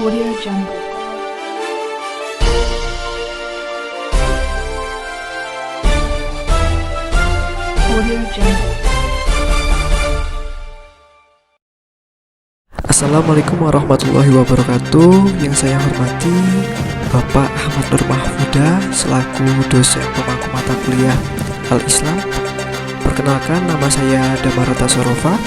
Audio Jungle. Audio Jungle. Assalamualaikum warahmatullahi wabarakatuh. Yang saya hormati Bapak Ahmad Nur Mahfuda selaku dosen pemangku mata kuliah Al-Islam. Perkenalkan, nama saya Damara Tasorofa,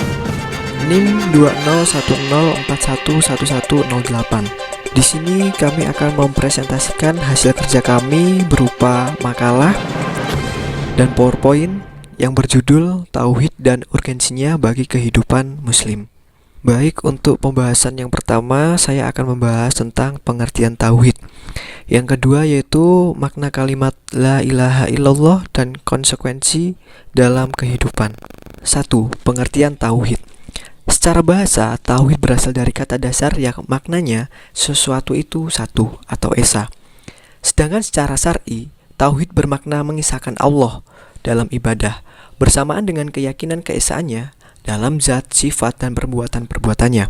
NIM 2010411108. Di sini kami akan mempresentasikan hasil kerja kami berupa makalah dan PowerPoint yang berjudul Tauhid dan Urgensinya bagi Kehidupan Muslim. Baik, untuk pembahasan yang pertama saya akan membahas tentang pengertian tauhid. Yang kedua yaitu makna kalimat la ilaha illallah dan konsekuensi dalam kehidupan. 1. Pengertian tauhid. Secara bahasa, tauhid berasal dari kata dasar yang maknanya sesuatu itu satu atau esa. Sedangkan secara syar'i, tauhid bermakna mengisahkan Allah dalam ibadah bersamaan dengan keyakinan keesaannya dalam zat, sifat, dan perbuatan-perbuatannya.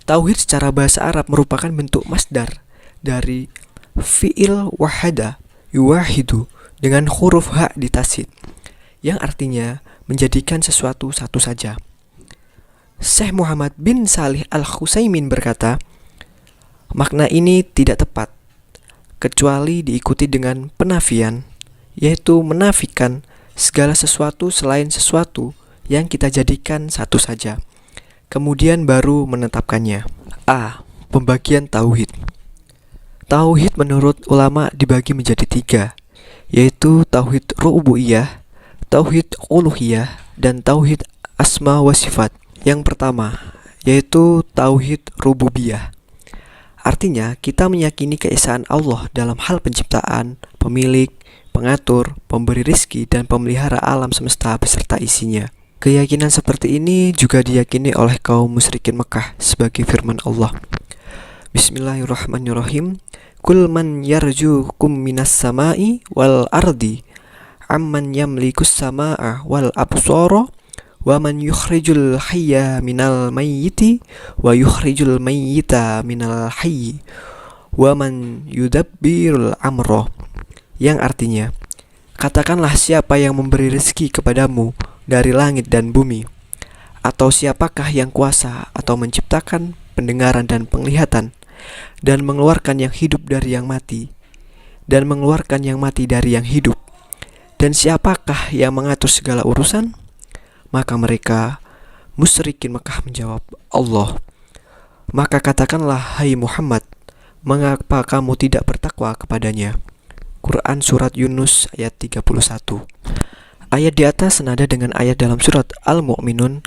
Tauhid secara bahasa Arab merupakan bentuk masdar dari fi'il wahada yuwahidu dengan huruf ha ditasid, yang artinya menjadikan sesuatu satu saja. Syekh Muhammad bin Salih Al-Khutsaimin berkata, makna ini tidak tepat kecuali diikuti dengan penafian, yaitu menafikan segala sesuatu selain sesuatu yang kita jadikan satu saja, kemudian baru menetapkannya. A. Pembagian tauhid. Tauhid menurut ulama dibagi menjadi 3, yaitu tauhid rububiyah, tauhid uluhiyah, dan tauhid asma wa sifat. Yang pertama yaitu tauhid rububiyah. Artinya kita meyakini keesaan Allah dalam hal penciptaan, pemilik, pengatur, pemberi rizki, dan pemelihara alam semesta beserta isinya. Keyakinan seperti ini juga diyakini oleh kaum musyrikin Mekah sebagai firman Allah. Bismillahirrahmanirrahim. Kul man yarjukum minas samai wal ardi amman yamlikus samaa wal absara wa man yukhrijul hayya minal mayyiti wa yukhrijul mayyita minal hayyi wa man yudabbirul amra. Yang artinya, katakanlah, siapa yang memberi rezeki kepadamu dari langit dan bumi, atau siapakah yang kuasa atau menciptakan pendengaran dan penglihatan, dan mengeluarkan yang hidup dari yang mati, dan mengeluarkan yang mati dari yang hidup, dan siapakah yang mengatur segala urusan? Maka mereka musyrikin Mekah menjawab, Allah. Maka katakanlah, hai Muhammad, mengapa kamu tidak bertakwa kepadanya? Quran Surat Yunus ayat 31. Ayat di atas senada dengan ayat dalam surat Al-Mu'minun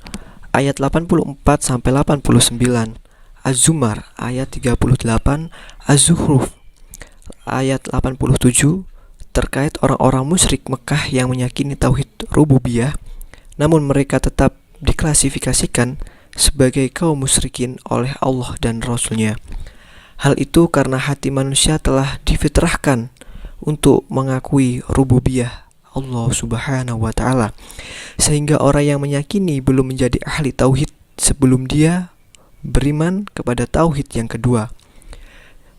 ayat 84-89, Az-Zumar ayat 38, Az-Zuhruf ayat 87 terkait orang-orang musyrik Mekah yang meyakini tauhid rububiyah, namun mereka tetap diklasifikasikan sebagai kaum musyrikin oleh Allah dan Rasul-Nya. Hal itu karena hati manusia telah difitrahkan untuk mengakui rububiyah Allah Subhanahu wa Ta'ala, sehingga orang yang meyakini belum menjadi ahli tauhid sebelum dia beriman kepada tauhid yang kedua.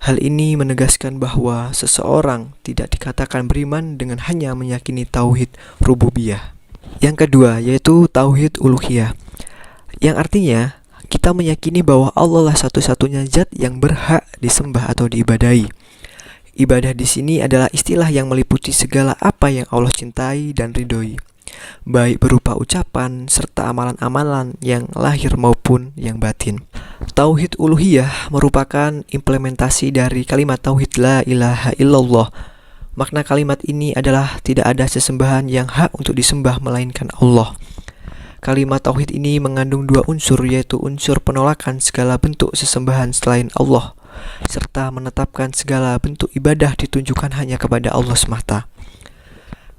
Hal ini menegaskan bahwa seseorang tidak dikatakan beriman dengan hanya meyakini tauhid rububiyah. Yang kedua yaitu tauhid uluhiyah, yang artinya kita meyakini bahwa Allah lah satu-satunya zat yang berhak disembah atau diibadahi. Ibadah di sini adalah istilah yang meliputi segala apa yang Allah cintai dan ridhoi, baik berupa ucapan serta amalan-amalan yang lahir maupun yang batin. Tauhid uluhiyah merupakan implementasi dari kalimat tauhid la ilaha illallah. Makna kalimat ini adalah tidak ada sesembahan yang hak untuk disembah melainkan Allah. Kalimat tauhid ini mengandung 2 unsur, yaitu unsur penolakan segala bentuk sesembahan selain Allah, serta menetapkan segala bentuk ibadah ditunjukkan hanya kepada Allah semata.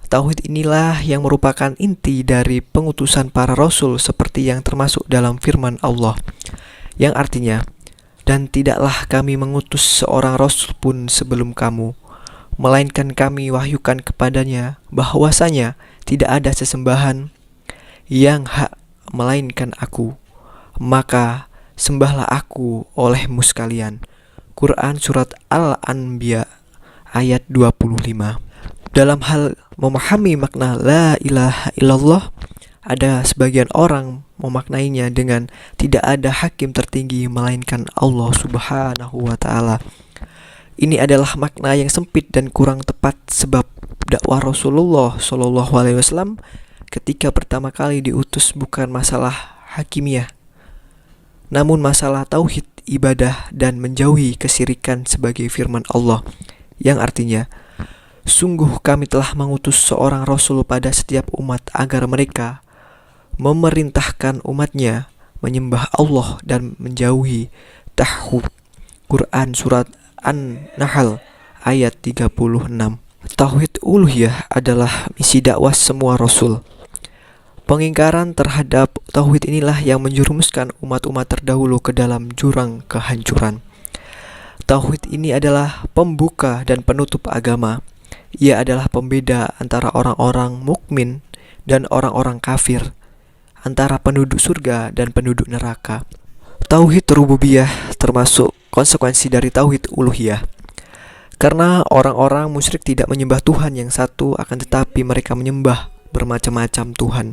Tauhid inilah yang merupakan inti dari pengutusan para rasul seperti yang termasuk dalam firman Allah, yang artinya, dan tidaklah kami mengutus seorang rasul pun sebelum kamu, melainkan kami wahyukan kepadanya bahwasanya tidak ada sesembahan yang hak melainkan aku, maka sembahlah aku olehmu sekalian. Quran Surat Al-Anbiya ayat 25. Dalam hal memahami makna la ilaha illallah, ada sebagian orang memaknainya dengan tidak ada hakim tertinggi melainkan Allah Subhanahu wa ta'ala. Ini adalah makna yang sempit dan kurang tepat, sebab dakwah Rasulullah SAW ketika pertama kali diutus bukan masalah hakimiyah, namun masalah tauhid, ibadah, dan menjauhi kesyirikan sebagai firman Allah yang artinya, sungguh kami telah mengutus seorang Rasul pada setiap umat agar mereka memerintahkan umatnya menyembah Allah dan menjauhi taghut. Quran Surat An-Nahl ayat 36. Tauhid uluhiyah adalah misi dakwah semua Rasul. Pengingkaran terhadap tauhid inilah yang menjerumuskan umat-umat terdahulu ke dalam jurang kehancuran. Tauhid ini adalah pembuka dan penutup agama. Ia adalah pembeda antara orang-orang mukmin dan orang-orang kafir, antara penduduk surga dan penduduk neraka. Tauhid rububiyah termasuk konsekuensi dari tauhid uluhiyah. Karena orang-orang musyrik tidak menyembah Tuhan yang satu, akan tetapi mereka menyembah bermacam-macam Tuhan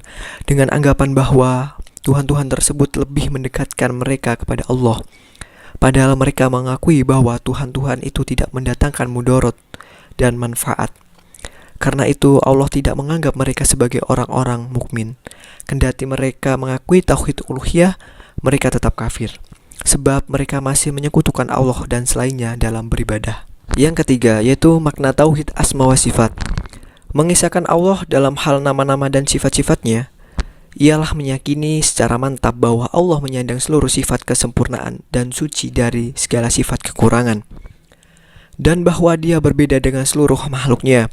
dengan anggapan bahwa Tuhan-Tuhan tersebut lebih mendekatkan mereka kepada Allah. Padahal mereka mengakui bahwa Tuhan-Tuhan itu tidak mendatangkan mudarat dan manfaat. Karena itu Allah tidak menganggap mereka sebagai orang-orang mukmin. Kendati mereka mengakui tauhid uluhiyah, mereka tetap kafir, sebab mereka masih menyekutukan Allah dan selainnya dalam beribadah. Yang ketiga yaitu makna tauhid asma wa sifat. Mengisahkan Allah dalam hal nama-nama dan sifat-sifatnya ialah meyakini secara mantap bahwa Allah menyandang seluruh sifat kesempurnaan dan suci dari segala sifat kekurangan, dan bahwa Dia berbeda dengan seluruh makhluknya.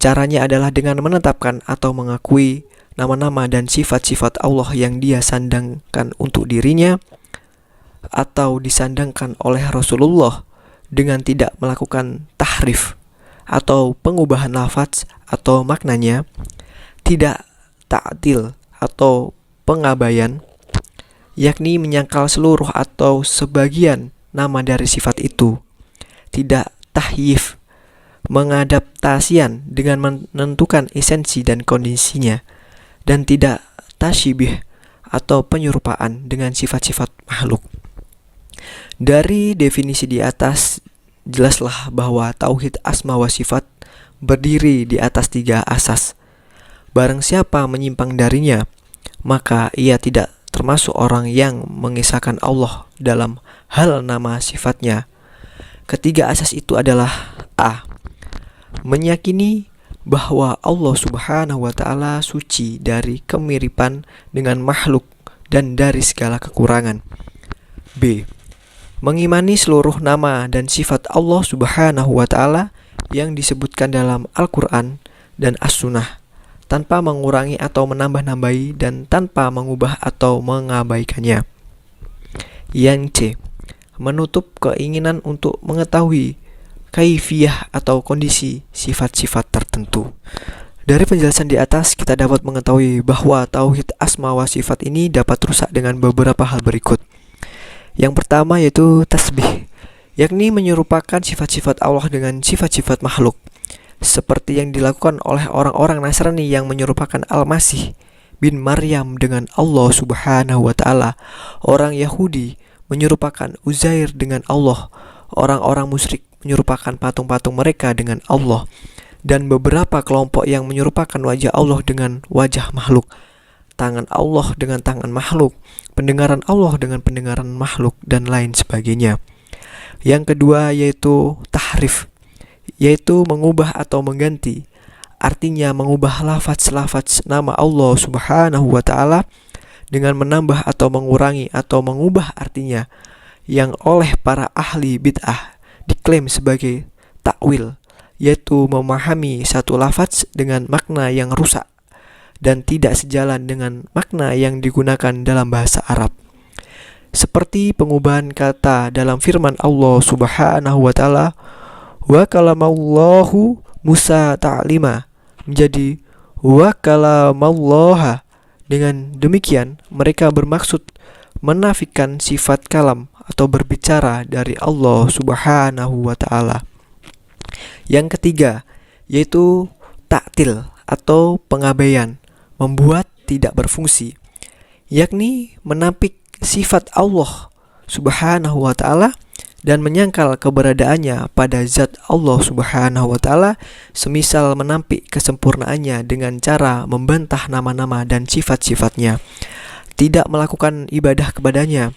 Caranya adalah dengan menetapkan atau mengakui nama-nama dan sifat-sifat Allah yang Dia sandangkan untuk dirinya atau disandangkan oleh Rasulullah, dengan tidak melakukan tahrif atau pengubahan lafaz atau maknanya, tidak ta'til atau pengabaian, yakni menyangkal seluruh atau sebagian nama dari sifat itu, tidak tahyif, mengadaptasian dengan menentukan esensi dan kondisinya, dan tidak tasyibih atau penyerupaan dengan sifat-sifat makhluk. Dari definisi di atas, jelaslah bahwa tauhid asma wa sifat berdiri di atas 3 asas. Barang siapa menyimpang darinya, maka ia tidak termasuk orang yang mengisahkan Allah dalam hal nama sifatnya. Ketiga asas itu adalah A. Meyakini bahwa Allah Subhanahu wa ta'ala suci dari kemiripan dengan makhluk dan dari segala kekurangan. B. Mengimani seluruh nama dan sifat Allah Subhanahu wa ta'ala yang disebutkan dalam Al-Quran dan As-Sunnah, tanpa mengurangi atau menambah-nambahi dan tanpa mengubah atau mengabaikannya. Yang C. Menutup keinginan untuk mengetahui kaifiyah atau kondisi sifat-sifat tertentu. Dari penjelasan di atas, kita dapat mengetahui bahwa tauhid asma wa sifat ini dapat rusak dengan beberapa hal berikut. Yang pertama yaitu tasbih, yakni menyerupakan sifat-sifat Allah dengan sifat-sifat makhluk, seperti yang dilakukan oleh orang-orang Nasrani yang menyerupakan Al-Masih bin Maryam dengan Allah Subhanahu wa ta'ala. Orang Yahudi menyerupakan Uzair dengan Allah. Orang-orang musyrik menyerupakan patung-patung mereka dengan Allah, dan beberapa kelompok yang menyerupakan wajah Allah dengan wajah makhluk, tangan Allah dengan tangan makhluk, pendengaran Allah dengan pendengaran makhluk, dan lain sebagainya. Yang kedua yaitu tahrif, yaitu mengubah atau mengganti. Artinya mengubah lafaz-lafaz nama Allah Subhanahu wa ta'ala dengan menambah atau mengurangi atau mengubah artinya, yang oleh para ahli bid'ah diklaim sebagai takwil, yaitu memahami satu lafaz dengan makna yang rusak dan tidak sejalan dengan makna yang digunakan dalam bahasa Arab. Seperti pengubahan kata dalam firman Allah Subhanahu wa ta'ala, wa kalamallahu Musa ta'lima, menjadi wa kalamallaha. Dengan demikian mereka bermaksud menafikan sifat kalam atau berbicara dari Allah Subhanahu wa taala. Yang ketiga yaitu ta'til atau pengabaian, membuat tidak berfungsi, yakni menampik sifat Allah Subhanahu wa taala dan menyangkal keberadaannya pada zat Allah Subhanahu wa taala, semisal menampik kesempurnaannya dengan cara membantah nama-nama dan sifat-sifatnya, tidak melakukan ibadah kepadanya,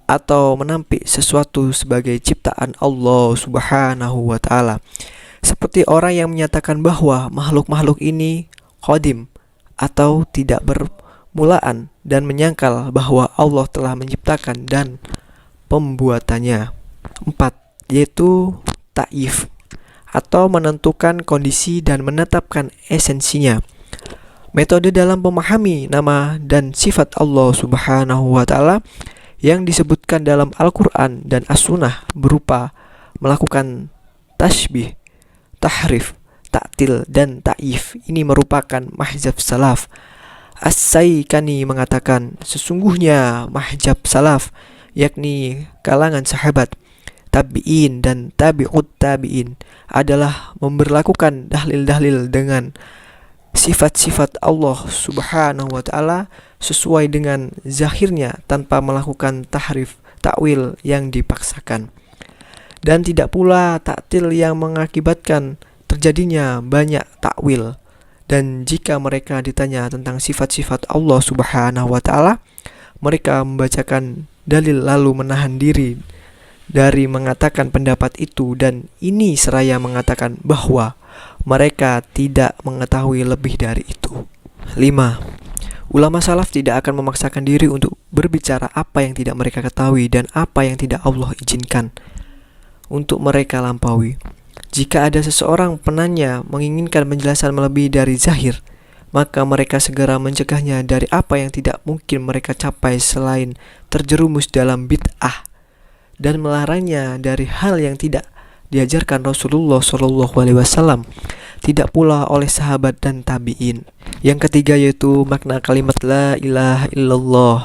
atau menampik sesuatu sebagai ciptaan Allah Subhanahu wa taala. Seperti orang yang menyatakan bahwa makhluk-makhluk ini qadim atau tidak bermulaan dan menyangkal bahwa Allah telah menciptakan dan pembuatannya. 4. Yaitu ta'if atau menentukan kondisi dan menetapkan esensinya. Metode dalam memahami nama dan sifat Allah Subhanahu wa taala yang disebutkan dalam Al-Qur'an dan As-Sunnah berupa melakukan tasbih, tahrif, ta'til, dan ta'if. Ini merupakan mahjab salaf. As-Saikani mengatakan, sesungguhnya mahjab salaf, yakni kalangan sahabat, tabi'in, dan tabi'ut tabi'in, adalah memberlakukan dalil-dalil dengan sifat-sifat Allah Subhanahu wa ta'ala sesuai dengan zahirnya tanpa melakukan tahrif, takwil yang dipaksakan. Dan tidak pula ta'til yang mengakibatkan terjadinya banyak takwil. Dan jika mereka ditanya tentang sifat-sifat Allah Subhanahu wa taala, mereka membacakan dalil lalu menahan diri dari mengatakan pendapat itu, dan ini seraya mengatakan bahwa mereka tidak mengetahui lebih dari itu. 5. Ulama salaf tidak akan memaksakan diri untuk berbicara apa yang tidak mereka ketahui dan apa yang tidak Allah izinkan untuk mereka lampaui. Jika ada seseorang penanya menginginkan penjelasan melebihi dari zahir, maka mereka segera mencegahnya dari apa yang tidak mungkin mereka capai selain terjerumus dalam bid'ah, dan melarangnya dari hal yang tidak diajarkan Rasulullah SAW, tidak pula oleh sahabat dan tabi'in. Yang ketiga yaitu makna kalimat la ilaha illallah.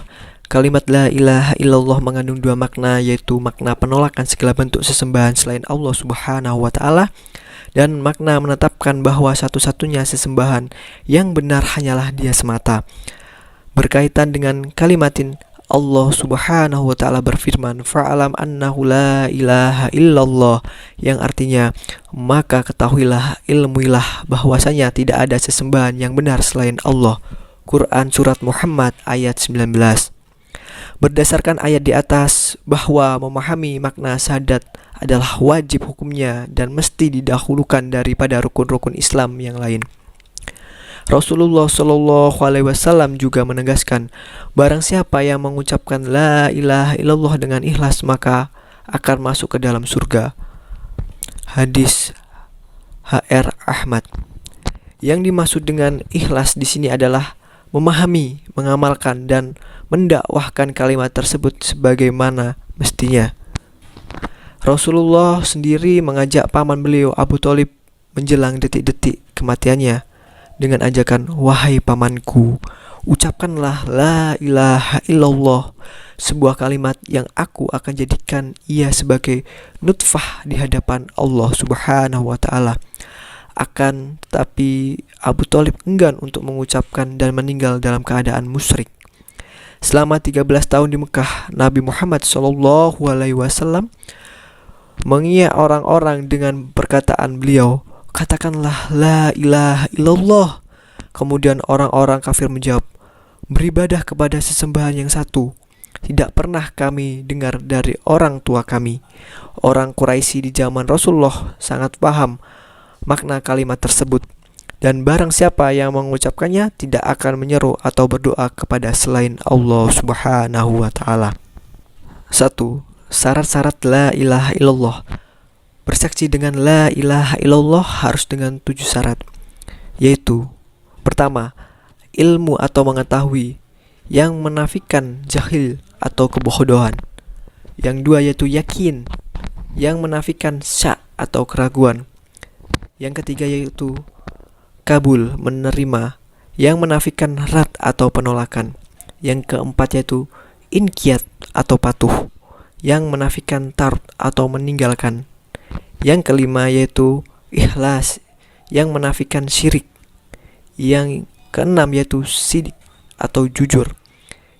Kalimat la ilaha illallah mengandung dua makna, yaitu makna penolakan segala bentuk sesembahan selain Allah Subhanahu wa taala, dan makna menetapkan bahwa satu-satunya sesembahan yang benar hanyalah Dia semata. Berkaitan dengan kalimatin, Allah Subhanahu wa taala berfirman, fa'alam annahu la ilaha illallah, yang artinya maka ketahuilah, ilmuilah bahwasanya tidak ada sesembahan yang benar selain Allah. Quran Surat Muhammad ayat 19. Berdasarkan ayat di atas bahwa memahami makna syahadat adalah wajib hukumnya dan mesti didahulukan daripada rukun-rukun Islam yang lain. Rasulullah SAW juga menegaskan, barang siapa yang mengucapkan la ilaha illallah dengan ikhlas maka akan masuk ke dalam surga. Hadis HR Ahmad. Yang dimaksud dengan ikhlas di sini adalah memahami, mengamalkan, dan mendakwahkan kalimat tersebut sebagaimana mestinya. Rasulullah sendiri mengajak paman beliau Abu Thalib menjelang detik-detik kematiannya dengan ajakan, wahai pamanku, ucapkanlah la ilaha illallah, sebuah kalimat yang aku akan jadikan ia sebagai nutfah di hadapan Allah Subhanahu wa taala. Akan tetapi Abu Thalib enggan untuk mengucapkan dan meninggal dalam keadaan musyrik. Selama 13 tahun di Mekah, Nabi Muhammad SAW mengiyak orang-orang dengan perkataan beliau, katakanlah la ilaha illallah. Kemudian orang-orang kafir menjawab, beribadah kepada sesembahan yang satu tidak pernah kami dengar dari orang tua kami. Orang Quraisy di zaman Rasulullah sangat paham makna kalimat tersebut, dan barang siapa yang mengucapkannya tidak akan menyeru atau berdoa kepada selain Allah Subhanahu wa taala. 1. Syarat-syarat la ilaha illallah. Bersaksi dengan la ilaha illallah harus dengan 7 syarat, yaitu pertama, ilmu atau mengetahui yang menafikan jahil atau kebodohan. Yang dua yaitu yakin yang menafikan syak atau keraguan. Yang ketiga yaitu kabul, menerima, yang menafikan rad atau penolakan. Yang keempat yaitu inqiyad atau patuh, yang menafikan tard atau meninggalkan. Yang kelima yaitu ikhlas, yang menafikan syirik. Yang keenam yaitu sidik atau jujur,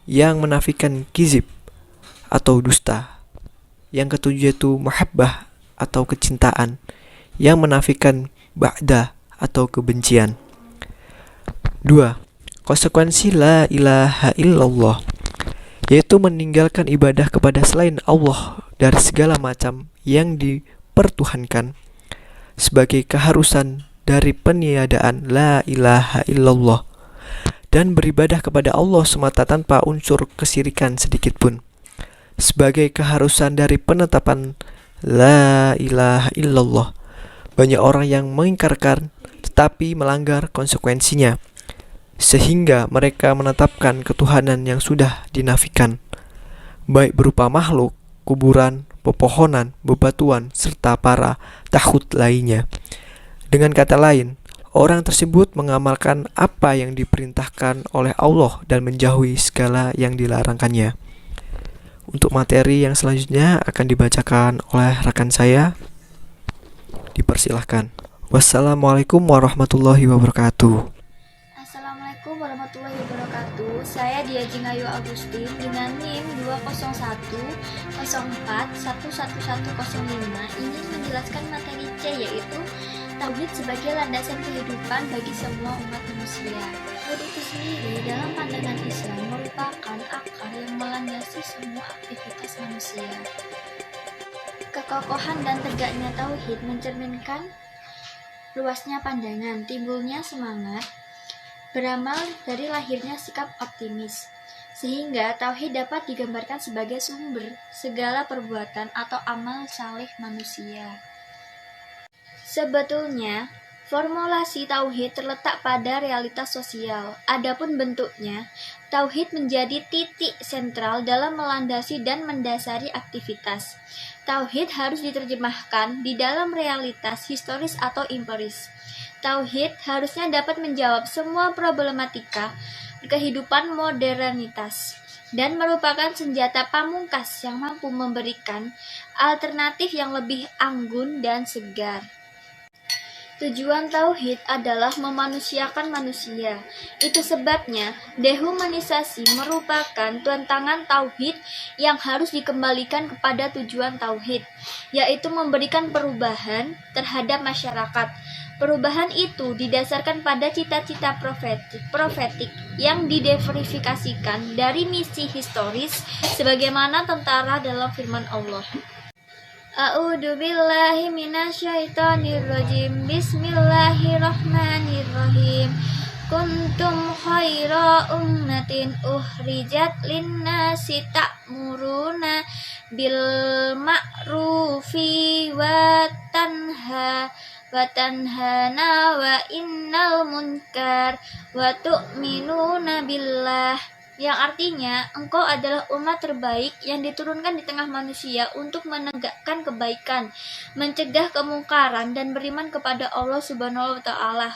yang menafikan kizib atau dusta. Yang ketujuh yaitu mahabbah atau kecintaan, yang menafikan ba'da atau kebencian. 2. Konsekuensi la ilaha illallah, yaitu meninggalkan ibadah kepada selain Allah dari segala macam yang dipertuhankan, sebagai keharusan dari peniadaan la ilaha illallah, dan beribadah kepada Allah semata tanpa unsur kesyirikan sedikitpun, sebagai keharusan dari penetapan la ilaha illallah. Banyak orang yang mengingkarkan tetapi melanggar konsekuensinya, sehingga mereka menetapkan ketuhanan yang sudah dinafikan, baik berupa makhluk, kuburan, pepohonan, bebatuan, serta para taghut lainnya. Dengan kata lain, orang tersebut mengamalkan apa yang diperintahkan oleh Allah dan menjauhi segala yang dilarangkannya. Untuk materi yang selanjutnya akan dibacakan oleh rekan saya. Dipersilahkan. Wassalamualaikum warahmatullahi wabarakatuh. Assalamualaikum warahmatullahi wabarakatuh. Saya Diajeng Ayu Agustin dengan NIM 20104111105 ingin menjelaskan materi C, yaitu tauhid sebagai landasan kehidupan bagi semua umat manusia. Tauhid itu sendiri dalam pandangan Islam merupakan akar yang melandasi semua aktivitas manusia. Kekokohan dan tegaknya tauhid mencerminkan luasnya pandangan, timbulnya semangat beramal dari lahirnya sikap optimis, sehingga tauhid dapat digambarkan sebagai sumber segala perbuatan atau amal saleh manusia. Sebetulnya, formulasi tauhid terletak pada realitas sosial. Adapun bentuknya, tauhid menjadi titik sentral dalam melandasi dan mendasari aktivitas. Tauhid harus diterjemahkan di dalam realitas historis atau empiris. Tauhid harusnya dapat menjawab semua problematika kehidupan modernitas dan merupakan senjata pamungkas yang mampu memberikan alternatif yang lebih anggun dan segar. Tujuan tauhid adalah memanusiakan manusia. Itu sebabnya dehumanisasi merupakan tantangan tauhid yang harus dikembalikan kepada tujuan tauhid, yaitu memberikan perubahan terhadap masyarakat. Perubahan itu didasarkan pada cita-cita profetik yang dideverifikasikan dari misi historis sebagaimana tentara dalam firman Allah. A'udzu billahi minasyaitonir rajim. Bismillahirrahmanirrahim. Kuntum khaira ummatin ukhrijat linnasi ta'muruna bil ma'rufi wa tanhana wa innal munkar wa tu'minuna billah, yang artinya engkau adalah umat terbaik yang diturunkan di tengah manusia untuk menegakkan kebaikan, mencegah kemungkaran, dan beriman kepada Allah Subhanahu wa Ta'ala.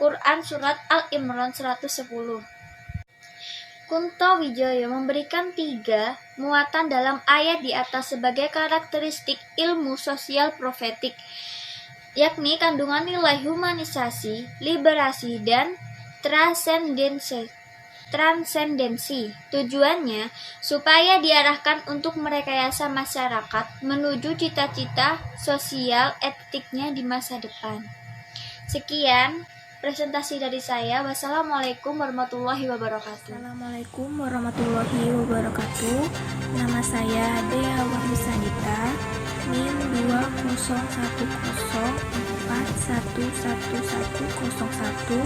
Quran Surat Al-Imran 110. Kunto Wijoyo memberikan 3 muatan dalam ayat di atas sebagai karakteristik ilmu sosial profetik, yakni kandungan nilai humanisasi, liberasi, dan transendensi. Tujuannya supaya diarahkan untuk merekayasa masyarakat menuju cita-cita sosial etiknya di masa depan. Sekian presentasi dari saya. Wassalamualaikum warahmatullahi wabarakatuh. Assalamualaikum warahmatullahi wabarakatuh. Nama saya Dea Wahdusanita, NIM 20104111101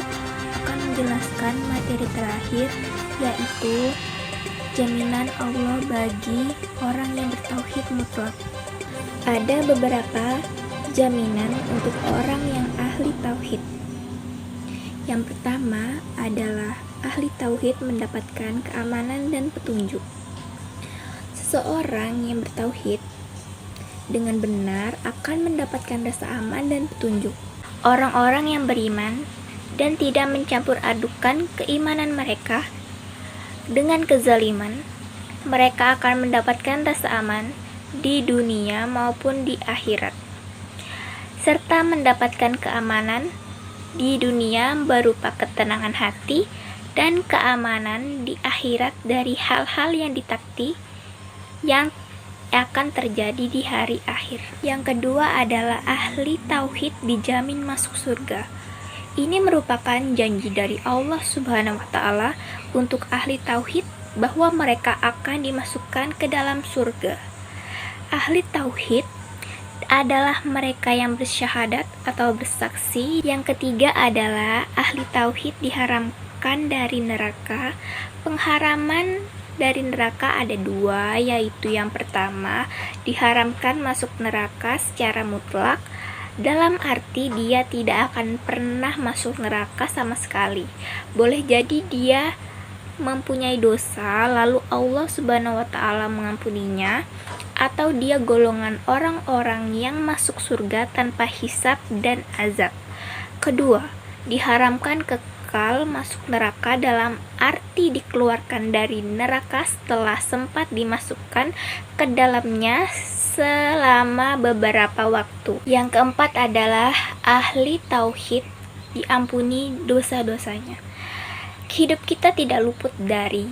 akan menjelaskan materi terakhir, yaitu jaminan Allah bagi orang yang bertauhid mutlak. Ada beberapa jaminan untuk orang yang ahli tauhid. Yang pertama adalah ahli tauhid mendapatkan keamanan dan petunjuk. Seseorang yang bertauhid dengan benar akan mendapatkan rasa aman dan petunjuk. Orang-orang yang beriman dan tidak mencampur adukan keimanan mereka dengan kezaliman mereka akan mendapatkan rasa aman di dunia maupun di akhirat, serta mendapatkan keamanan di dunia berupa ketenangan hati dan keamanan di akhirat dari hal-hal yang ditakdir yang akan terjadi di hari akhir. Yang kedua adalah ahli tauhid dijamin masuk surga. Ini merupakan janji dari Allah Subhanahu wa taala untuk ahli tauhid bahwa mereka akan dimasukkan ke dalam surga. Ahli tauhid adalah mereka yang bersyahadat atau bersaksi. Yang ketiga adalah ahli tauhid diharamkan dari neraka. Pengharaman dari neraka ada dua, yaitu yang pertama, diharamkan masuk neraka secara mutlak, dalam arti dia tidak akan pernah masuk neraka sama sekali. Boleh jadi dia mempunyai dosa lalu Allah Subhanahu wa taala mengampuninya, atau dia golongan orang-orang yang masuk surga tanpa hisab dan azab. Kedua, diharamkan kekal masuk neraka dalam arti dikeluarkan dari neraka setelah sempat dimasukkan ke dalamnya selama beberapa waktu. Yang keempat adalah ahli tauhid diampuni dosa-dosanya. Hidup kita tidak luput dari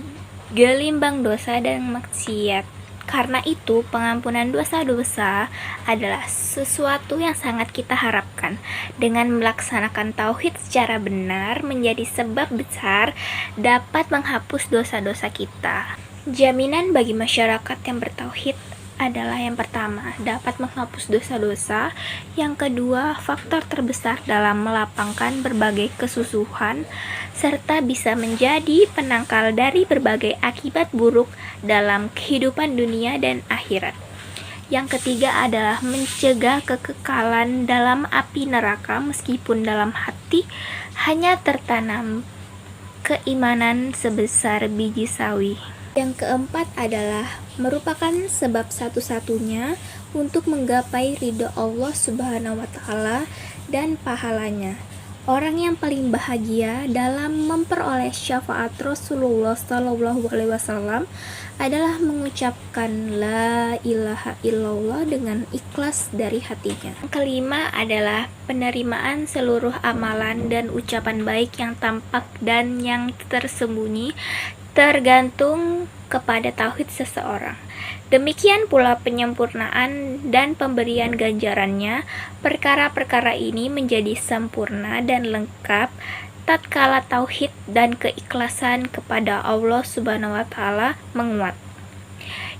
gelimbang dosa dan maksiat. Karena itu, pengampunan dosa-dosa adalah sesuatu yang sangat kita harapkan. Dengan melaksanakan tauhid secara benar menjadi sebab besar dapat menghapus dosa-dosa kita. Jaminan bagi masyarakat yang bertauhid adalah yang pertama, dapat menghapus dosa-dosa. Yang kedua, faktor terbesar dalam melapangkan berbagai kesusuhan serta bisa menjadi penangkal dari berbagai akibat buruk dalam kehidupan dunia dan akhirat. Yang ketiga adalah mencegah kekekalan dalam api neraka meskipun dalam hati hanya tertanam keimanan sebesar biji sawi. Yang keempat adalah merupakan sebab satu-satunya untuk menggapai ridho Allah Subhanahu wa taala dan pahalanya. Orang yang paling bahagia dalam memperoleh syafaat Rasulullah SAW adalah mengucapkan la ilaha illallah dengan ikhlas dari hatinya. Yang kelima adalah penerimaan seluruh amalan dan ucapan baik yang tampak dan yang tersembunyi tergantung kepada tauhid seseorang. Demikian pula penyempurnaan dan pemberian ganjarannya. Perkara-perkara ini menjadi sempurna dan lengkap tatkala tauhid dan keikhlasan kepada Allah Subhanahu wa taala menguat.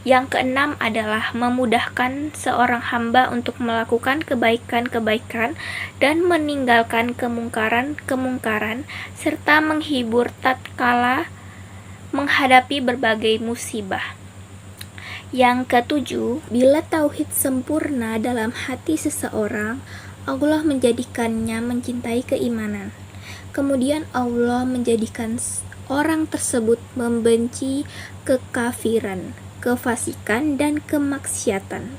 Yang keenam adalah memudahkan seorang hamba untuk melakukan kebaikan-kebaikan dan meninggalkan kemungkaran-kemungkaran serta menghibur tatkala menghadapi berbagai musibah. Yang ketujuh, bila tauhid sempurna dalam hati seseorang, Allah menjadikannya mencintai keimanan. Kemudian Allah menjadikan orang tersebut membenci kekafiran, kefasikan, dan kemaksiatan.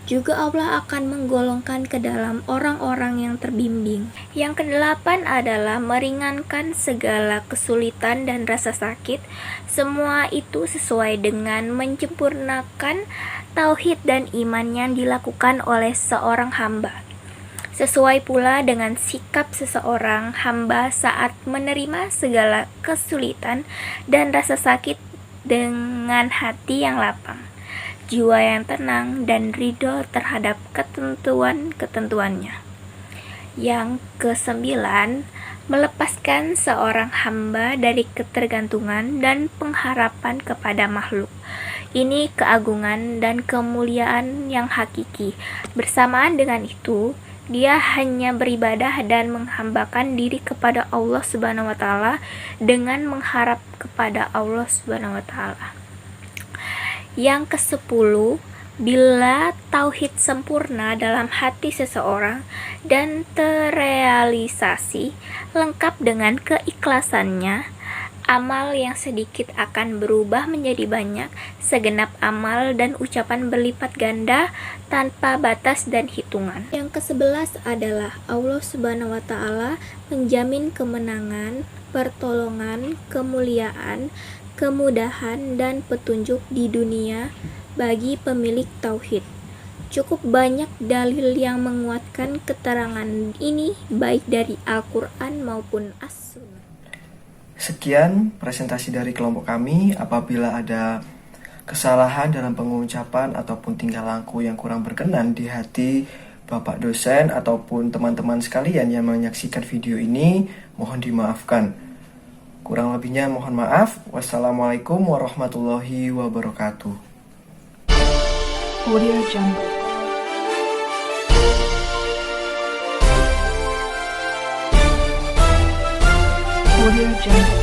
Juga Allah akan menggolongkan ke dalam orang-orang yang terbimbing. Yang kedelapan adalah meringankan segala kesulitan dan rasa sakit. Semua itu sesuai dengan menyempurnakan tauhid dan iman yang dilakukan oleh seorang hamba. Sesuai pula dengan sikap seseorang hamba saat menerima segala kesulitan dan rasa sakit dengan hati yang lapang, jiwa yang tenang, dan ridho terhadap ketentuan-ketentuannya. Yang kesembilan, melepaskan seorang hamba dari ketergantungan dan pengharapan kepada makhluk. Ini keagungan dan kemuliaan yang hakiki. Bersamaan dengan itu, dia hanya beribadah dan menghambakan diri kepada Allah Subhanahu wa taala dengan mengharap kepada Allah Subhanahu wa taala. Yang ke-10, bila tauhid sempurna dalam hati seseorang dan terrealisasi lengkap dengan keikhlasannya, amal yang sedikit akan berubah menjadi banyak, segenap amal dan ucapan berlipat ganda tanpa batas dan hitungan. Yang ke-11 adalah Allah Subhanahu wa taala menjamin kemenangan, pertolongan, kemuliaan, kemudahan, dan petunjuk di dunia bagi pemilik tauhid. Cukup banyak dalil yang menguatkan keterangan ini, baik dari Al-Quran maupun As-Sunnah. Sekian presentasi dari kelompok kami. Apabila ada kesalahan dalam pengucapan ataupun tingkah laku yang kurang berkenan di hati Bapak dosen ataupun teman-teman sekalian yang menyaksikan video ini, mohon dimaafkan. Kurang lebihnya mohon maaf. Wassalamualaikum warahmatullahi wabarakatuh. Audio Jungle. Audio Jungle.